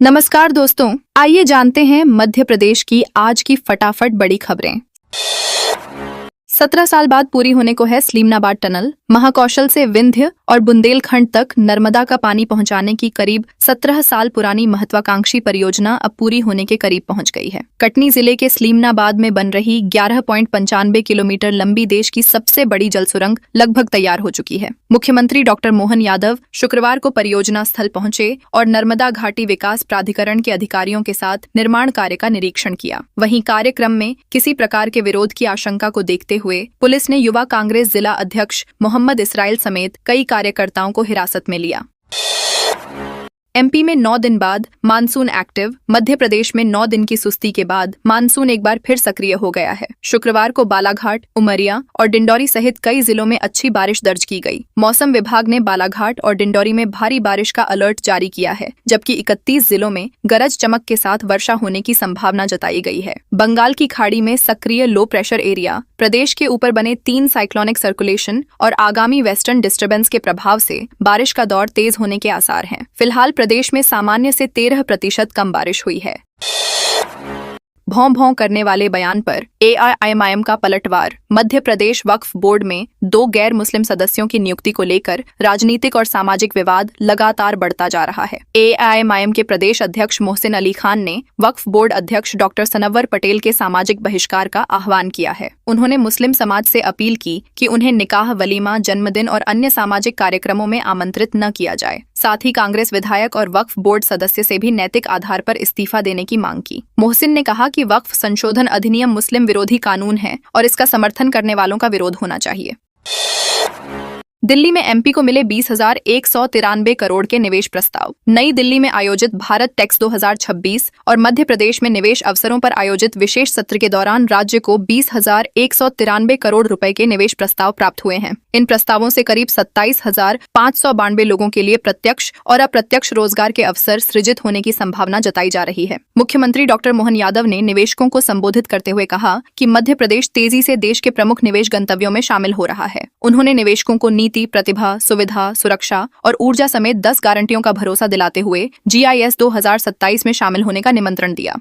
नमस्कार दोस्तों, आइए जानते हैं मध्य प्रदेश की आज की फटाफट बड़ी खबरें। 17 साल बाद पूरी होने को है सलीमनाबाद टनल। महाकौशल से विंध्य और बुंदेलखंड तक नर्मदा का पानी पहुंचाने की करीब 17 साल पुरानी महत्वाकांक्षी परियोजना अब पूरी होने के करीब पहुंच गई है। कटनी जिले के सलीमनाबाद में बन रही 11.95 किलोमीटर लंबी देश की सबसे बड़ी जल सुरंग लगभग तैयार हो चुकी है। मुख्यमंत्री डॉक्टर मोहन यादव शुक्रवार को परियोजना स्थल पहुंचे और नर्मदा घाटी विकास प्राधिकरण के अधिकारियों के साथ निर्माण कार्य का निरीक्षण किया। वहीं कार्यक्रम में किसी प्रकार के विरोध की आशंका को देखते हुए पुलिस ने युवा कांग्रेस जिला अध्यक्ष मोहम्मद इसराइल समेत कई कार्यकर्ताओं को हिरासत में लिया। एमपी में 9 दिन बाद मानसून एक्टिव। मध्य प्रदेश में 9 दिन की सुस्ती के बाद मानसून एक बार फिर सक्रिय हो गया है। शुक्रवार को बालाघाट, उमरिया और डिंडौरी सहित कई जिलों में अच्छी बारिश दर्ज की गई। मौसम विभाग ने बालाघाट और डिंडौरी में भारी बारिश का अलर्ट जारी किया है, जबकि 31 जिलों में गरज चमक के साथ वर्षा होने की संभावना जताई गई है। बंगाल की खाड़ी में सक्रिय लो प्रेशर एरिया, प्रदेश के ऊपर बने 3 साइक्लोनिक सर्कुलेशन और आगामी वेस्टर्न डिस्टर्बेंस के प्रभाव से बारिश का दौर तेज होने के आसार हैं। फिलहाल प्रदेश में सामान्य से 13% कम बारिश हुई है। भौं भौं करने वाले बयान पर एआईएमआईएम का पलटवार। मध्य प्रदेश वक्फ बोर्ड में 2 गैर मुस्लिम सदस्यों की नियुक्ति को लेकर राजनीतिक और सामाजिक विवाद लगातार बढ़ता जा रहा है। एआईएमआईएम के प्रदेश अध्यक्ष मोहसिन अली खान ने वक्फ बोर्ड अध्यक्ष डॉक्टर सनव्वर पटेल के सामाजिक बहिष्कार का आह्वान किया है। उन्होंने मुस्लिम समाज से अपील की कि उन्हें निकाह, वलीमा, जन्मदिन और अन्य सामाजिक कार्यक्रमों में आमंत्रित न किया जाए। साथ ही कांग्रेस विधायक और वक्फ बोर्ड सदस्य से भी नैतिक आधार पर इस्तीफा देने की मांग की। मोहसिन ने कहा कि वक्फ संशोधन अधिनियम मुस्लिम विरोधी कानून है और इसका समर्थन करने वालों का विरोध होना चाहिए। दिल्ली में एमपी को मिले 20,193 करोड़ के निवेश प्रस्ताव। नई दिल्ली में आयोजित भारत टेक्स 2026 और मध्य प्रदेश में निवेश अवसरों पर आयोजित विशेष सत्र के दौरान राज्य को 20,193 करोड़ रुपए के निवेश प्रस्ताव प्राप्त हुए हैं। इन प्रस्तावों से करीब 27,592 लोगों के लिए प्रत्यक्ष और अप्रत्यक्ष रोजगार के अवसर सृजित होने की संभावना जताई जा रही है। मुख्यमंत्री डॉक्टर मोहन यादव ने निवेशकों को संबोधित करते हुए कहा कि मध्य प्रदेश तेजी से देश के प्रमुख निवेश गंतव्यों में शामिल हो रहा है। उन्होंने निवेशकों को नीति, प्रतिभा, सुविधा, सुरक्षा और ऊर्जा समेत 10 गारंटियों का भरोसा दिलाते हुए GIS 2027 में शामिल होने का निमंत्रण दिया।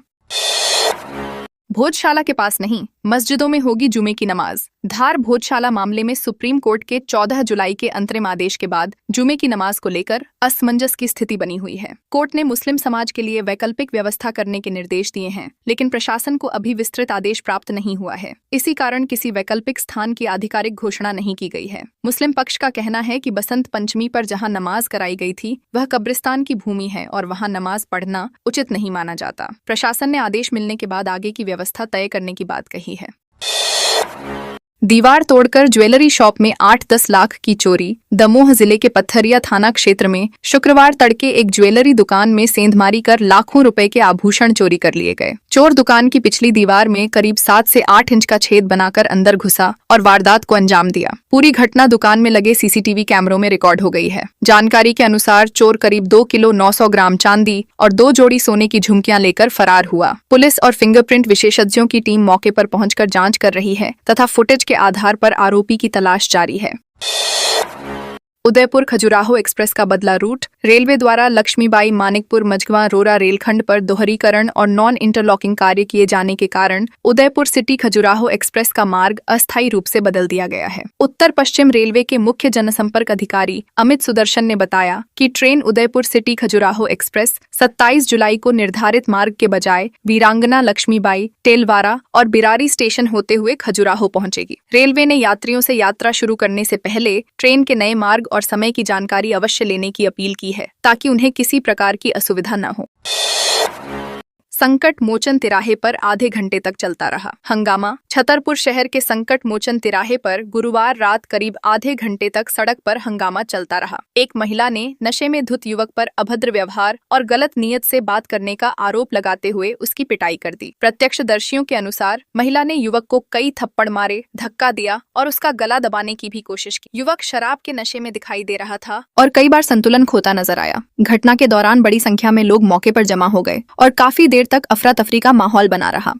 भोजशाला के पास नहीं, मस्जिदों में होगी जुमे की नमाज। धार भोजशाला मामले में सुप्रीम कोर्ट के 14 जुलाई के अंतरिम आदेश के बाद जुमे की नमाज को लेकर असमंजस की स्थिति बनी हुई है। कोर्ट ने मुस्लिम समाज के लिए वैकल्पिक व्यवस्था करने के निर्देश दिए हैं, लेकिन प्रशासन को अभी विस्तृत आदेश प्राप्त नहीं हुआ है। इसी कारण किसी वैकल्पिक स्थान की आधिकारिक घोषणा नहीं की गई है। मुस्लिम पक्ष का कहना है कि बसंत पंचमी पर जहाँ नमाज कराई गई थी वह कब्रिस्तान की भूमि है और वहाँ नमाज पढ़ना उचित नहीं माना जाता। प्रशासन ने आदेश मिलने के बाद आगे की व्यवस्था तय करने की बात कही है। दीवार तोड़कर ज्वेलरी शॉप में 8-10 लाख की चोरी। दमोह जिले के पत्थरिया थाना क्षेत्र में शुक्रवार तड़के एक ज्वेलरी दुकान में सेंधमारी कर लाखों रुपए के आभूषण चोरी कर लिए गए। चोर दुकान की पिछली दीवार में करीब 7 से 8 इंच का छेद बनाकर अंदर घुसा और वारदात को अंजाम दिया। पूरी घटना दुकान में लगे CCTV कैमरों में रिकॉर्ड हो गई है। जानकारी के अनुसार चोर करीब 2 किलो 900 ग्राम चांदी और 2 जोड़ी सोने की झुमकियां लेकर फरार हुआ। पुलिस और फिंगरप्रिंट विशेषज्ञों की टीम मौके पर पहुंचकर जांच कर रही है तथा फुटेज के आधार पर आरोपी की तलाश जारी है। उदयपुर खजुराहो एक्सप्रेस का बदला रूट। रेलवे द्वारा लक्ष्मीबाई मानिकपुर मझगवां रोरा रेलखंड पर दोहरीकरण और नॉन इंटरलॉकिंग कार्य किए जाने के कारण उदयपुर सिटी खजुराहो एक्सप्रेस का मार्ग अस्थायी रूप से बदल दिया गया है। उत्तर पश्चिम रेलवे के मुख्य जनसंपर्क अधिकारी अमित सुदर्शन ने बताया कि train Udaipur city Khajuraho express 27 जुलाई को निर्धारित मार्ग के बजाय वीरांगना लक्ष्मीबाई, टेलवारा और बिरारी स्टेशन होते हुए खजुराहो पहुंचेगी। रेलवे ने यात्रियों से यात्रा शुरू करने से पहले ट्रेन के नए मार्ग और समय की जानकारी अवश्य लेने की अपील की है ताकि उन्हें किसी प्रकार की असुविधा न हो। संकट मोचन तिराहे पर आधे घंटे तक चलता रहा हंगामा। छतरपुर शहर के संकट मोचन तिराहे पर गुरुवार रात करीब आधे घंटे तक सड़क पर हंगामा चलता रहा। एक महिला ने नशे में धुत युवक पर अभद्र व्यवहार और गलत नीयत से बात करने का आरोप लगाते हुए उसकी पिटाई कर दी। प्रत्यक्षदर्शियों के अनुसार महिला ने युवक को कई थप्पड़ मारे, धक्का दिया और उसका गला दबाने की भी कोशिश की। युवक शराब के नशे में दिखाई दे रहा था और कई बार संतुलन खोता नजर आया। घटना के दौरान बड़ी संख्या में लोग मौके पर जमा हो गए और काफी देर तक अफरा तफरी का माहौल बना रहा।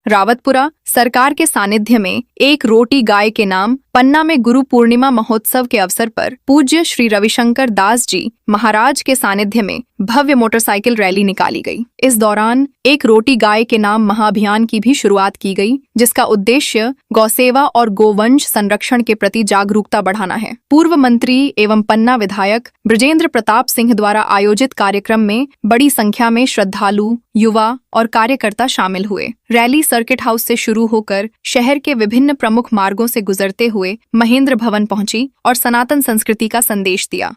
रावतपुरा सरकार के सानिध्य में एक रोटी गाय के नाम पन्ना में गुरु पूर्णिमा महोत्सव के अवसर पर पूज्य श्री रविशंकर दास जी महाराज के सानिध्य में भव्य मोटरसाइकिल रैली निकाली गई। इस दौरान एक रोटी गाय के नाम महाअभियान की भी शुरुआत की गई, जिसका उद्देश्य गौसेवा और गोवंश संरक्षण के प्रति जागरूकता बढ़ाना है। पूर्व मंत्री एवं पन्ना विधायक बृजेंद्र प्रताप सिंह द्वारा आयोजित कार्यक्रम में बड़ी संख्या में श्रद्धालु, युवा और कार्यकर्ता शामिल हुए। रैली सर्किट हाउस से शुरू होकर शहर के विभिन्न प्रमुख मार्गों से गुजरते हुए महेंद्र भवन पहुंची और सनातन संस्कृति का संदेश दिया।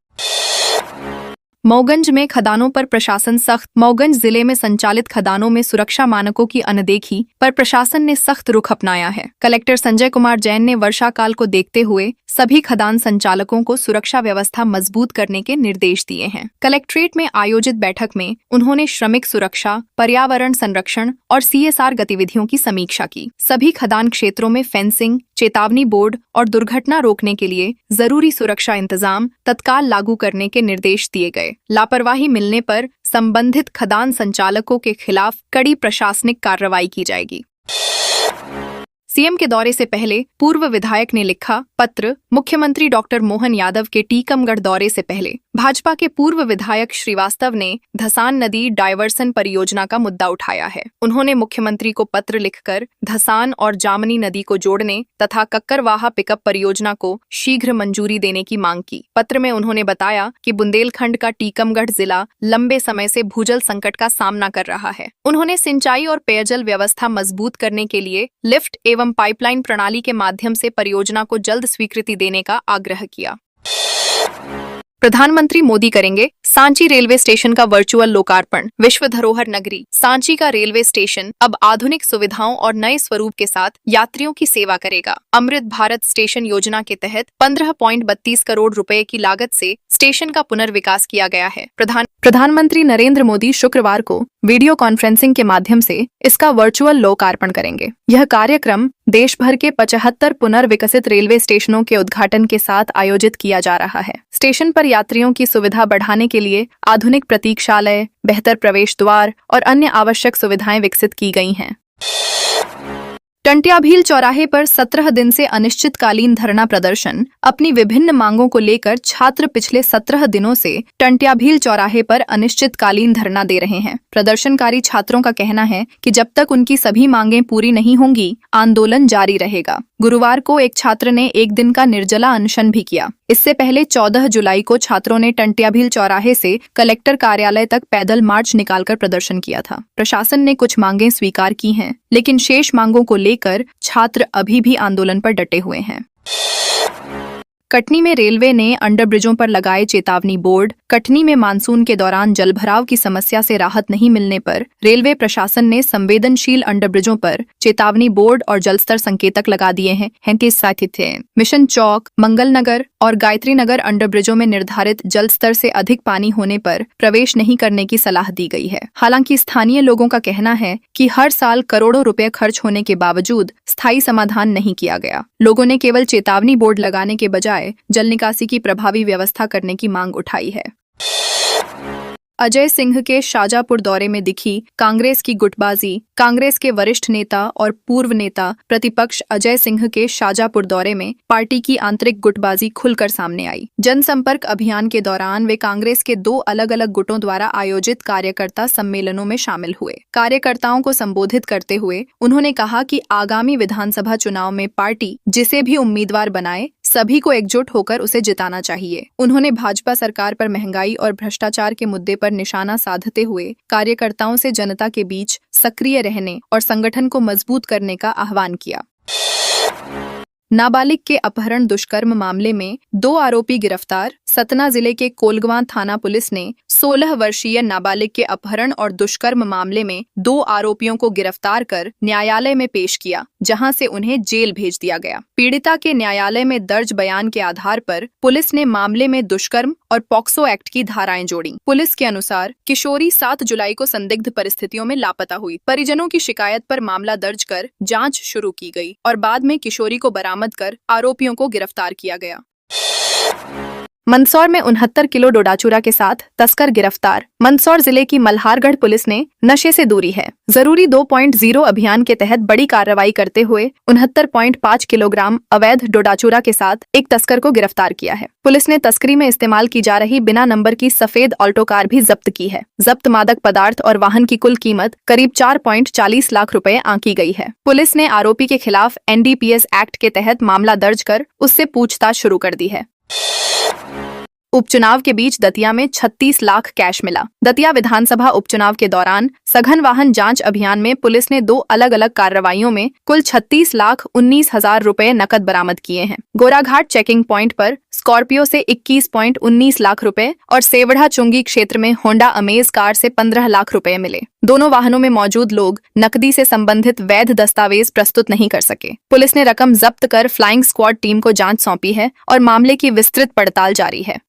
मऊगंज में खदानों पर प्रशासन सख्त। मऊगंज जिले में संचालित खदानों में सुरक्षा मानकों की अनदेखी पर प्रशासन ने सख्त रुख अपनाया है। कलेक्टर संजय कुमार जैन ने वर्षा काल को देखते हुए सभी खदान संचालकों को सुरक्षा व्यवस्था मजबूत करने के निर्देश दिए हैं। कलेक्ट्रेट में आयोजित बैठक में उन्होंने श्रमिक सुरक्षा, पर्यावरण संरक्षण और CSR गतिविधियों की समीक्षा की। सभी खदान क्षेत्रों में फेंसिंग, चेतावनी बोर्ड और दुर्घटना रोकने के लिए जरूरी सुरक्षा इंतजाम तत्काल लागू करने के निर्देश दिए गए। लापरवाही मिलने पर संबंधित खदान संचालकों के खिलाफ कड़ी प्रशासनिक कार्रवाई की जाएगी। सीएम के दौरे से पहले पूर्व विधायक ने लिखा पत्र। मुख्यमंत्री डॉक्टर मोहन यादव के टीकमगढ़ दौरे से पहले भाजपा के पूर्व विधायक श्रीवास्तव ने धसान नदी डायवर्सन परियोजना का मुद्दा उठाया है। उन्होंने मुख्यमंत्री को पत्र लिखकर धसान और जामनी नदी को जोड़ने तथा कक्करवाहा पिकअप परियोजना को शीघ्र मंजूरी देने की मांग की। पत्र में उन्होंने बताया कि बुंदेलखंड का टीकमगढ़ जिला लंबे समय से भूजल संकट का सामना कर रहा है। उन्होंने सिंचाई और पेयजल व्यवस्था मजबूत करने के लिए लिफ्ट एवं पाइपलाइन प्रणाली के माध्यम से परियोजना को जल्द स्वीकृति देने का आग्रह किया। प्रधानमंत्री मोदी करेंगे सांची रेलवे स्टेशन का वर्चुअल लोकार्पण। विश्व धरोहर नगरी सांची का रेलवे स्टेशन अब आधुनिक सुविधाओं और नए स्वरूप के साथ यात्रियों की सेवा करेगा। अमृत भारत स्टेशन योजना के तहत 15.32 करोड़ रुपए की लागत से स्टेशन का पुनर्विकास किया गया है। प्रधानमंत्री नरेंद्र मोदी शुक्रवार को वीडियो कॉन्फ्रेंसिंग के माध्यम से इसका वर्चुअल लोकार्पण करेंगे। यह कार्यक्रम देश भर के 75 पुनर्विकसित रेलवे स्टेशनों के उद्घाटन के साथ आयोजित किया जा रहा है। स्टेशन पर यात्रियों की सुविधा बढ़ाने के लिए आधुनिक प्रतीक्षालय, बेहतर प्रवेश द्वार और अन्य आवश्यक सुविधाएं विकसित की गई हैं। टंट्याभील चौराहे पर 17 दिन से अनिश्चितकालीन धरना प्रदर्शन। अपनी विभिन्न मांगों को लेकर छात्र पिछले 17 दिनों से टंट्याभील चौराहे पर अनिश्चितकालीन धरना दे रहे हैं। प्रदर्शनकारी छात्रों का कहना है कि जब तक उनकी सभी मांगें पूरी नहीं होंगी, आंदोलन जारी रहेगा। गुरुवार को एक छात्र ने एक दिन का निर्जला अनशन भी किया। इससे पहले 14 जुलाई को छात्रों ने टंट्याभील चौराहे से कलेक्टर कार्यालय तक पैदल मार्च निकालकर प्रदर्शन किया था। प्रशासन ने कुछ मांगें स्वीकार की हैं, लेकिन शेष मांगों को लेकर छात्र अभी भी आंदोलन पर डटे हुए हैं। कटनी में रेलवे ने अंडरब्रिजों पर लगाए चेतावनी बोर्ड। कटनी में मानसून के दौरान जलभराव की समस्या से राहत नहीं मिलने पर रेलवे प्रशासन ने संवेदनशील अंडरब्रिजों पर चेतावनी बोर्ड और जलस्तर संकेतक लगा दिए हैं। मिशन चौक, मंगल नगर और गायत्री नगर अंडरब्रिजों में निर्धारित जल स्तर से अधिक पानी होने पर प्रवेश नहीं करने की सलाह दी गई है। हालांकि स्थानीय लोगों का कहना है कि हर साल करोड़ों रुपए खर्च होने के बावजूद स्थायी समाधान नहीं किया गया। लोगों ने केवल चेतावनी बोर्ड लगाने के बजाय जल निकासी की प्रभावी व्यवस्था करने की मांग उठाई है। अजय सिंह के शाजापुर दौरे में दिखी कांग्रेस की गुटबाजी। कांग्रेस के वरिष्ठ नेता और पूर्व नेता प्रतिपक्ष अजय सिंह के शाजापुर दौरे में पार्टी की आंतरिक गुटबाजी खुलकर सामने आई। जनसंपर्क अभियान के दौरान वे कांग्रेस के 2 अलग-अलग गुटों द्वारा आयोजित कार्यकर्ता सम्मेलनों में शामिल हुए। कार्यकर्ताओं को संबोधित करते हुए उन्होंने कहा कि आगामी विधानसभा चुनाव में पार्टी जिसे भी उम्मीदवार बनाए, सभी को एकजुट होकर उसे जिताना चाहिए। उन्होंने भाजपा सरकार पर महंगाई और भ्रष्टाचार के मुद्दे पर निशाना साधते हुए कार्यकर्ताओं से जनता के बीच सक्रिय रहने और संगठन को मजबूत करने का आह्वान किया। नाबालिग के अपहरण दुष्कर्म मामले में 2 आरोपी गिरफ्तार। सतना जिले के कोलगवां थाना पुलिस ने 16 वर्षीय नाबालिग के अपहरण और दुष्कर्म मामले में 2 आरोपियों को गिरफ्तार कर न्यायालय में पेश किया, जहां से उन्हें जेल भेज दिया गया। पीड़िता के न्यायालय में दर्ज बयान के आधार पर पुलिस ने मामले में दुष्कर्म और पॉक्सो एक्ट की धाराएं जोड़ी। पुलिस के अनुसार किशोरी 7 जुलाई को संदिग्ध परिस्थितियों में लापता हुई। परिजनों की शिकायत पर मामला दर्ज कर जांच शुरू की गई और बाद में किशोरी को बरामद कर आरोपियों को गिरफ्तार किया गया। मंदसौर में 69 किलो डोडाचूरा के साथ तस्कर गिरफ्तार। मंदसौर जिले की मल्हारगढ़ पुलिस ने नशे से दूरी है जरूरी 2.0 अभियान के तहत बड़ी कार्रवाई करते हुए 69.5 किलोग्राम अवैध डोडाचूरा के साथ एक तस्कर को गिरफ्तार किया है। पुलिस ने तस्करी में इस्तेमाल की जा रही बिना नंबर की सफेद ऑल्टो कार भी जब्त की है। जब्त मादक पदार्थ और वाहन की कुल कीमत करीब 4.40 लाख रुपए आंकी गई है। पुलिस ने आरोपी के खिलाफ NDPS एक्ट के तहत मामला दर्ज कर उससे पूछताछ शुरू कर दी है। उपचुनाव के बीच दतिया में 36 लाख कैश मिला। दतिया विधानसभा उपचुनाव के दौरान सघन वाहन जांच अभियान में पुलिस ने 2 अलग-अलग कार्रवाइयों में कुल 36,19,000 रुपए नकद बरामद किए हैं। गोराघाट चेकिंग पॉइंट पर स्कॉर्पियो से 21.19 लाख रुपए और सेवढ़ा चुंगी क्षेत्र में होंडा अमेज कार से 15 लाख रुपए मिले। दोनों वाहनों में मौजूद लोग नकदी से संबंधित वैध दस्तावेज प्रस्तुत नहीं कर सके। पुलिस ने रकम जब्त कर फ्लाइंग स्क्वाड टीम को जांच सौंपी है और मामले की विस्तृत पड़ताल जारी है।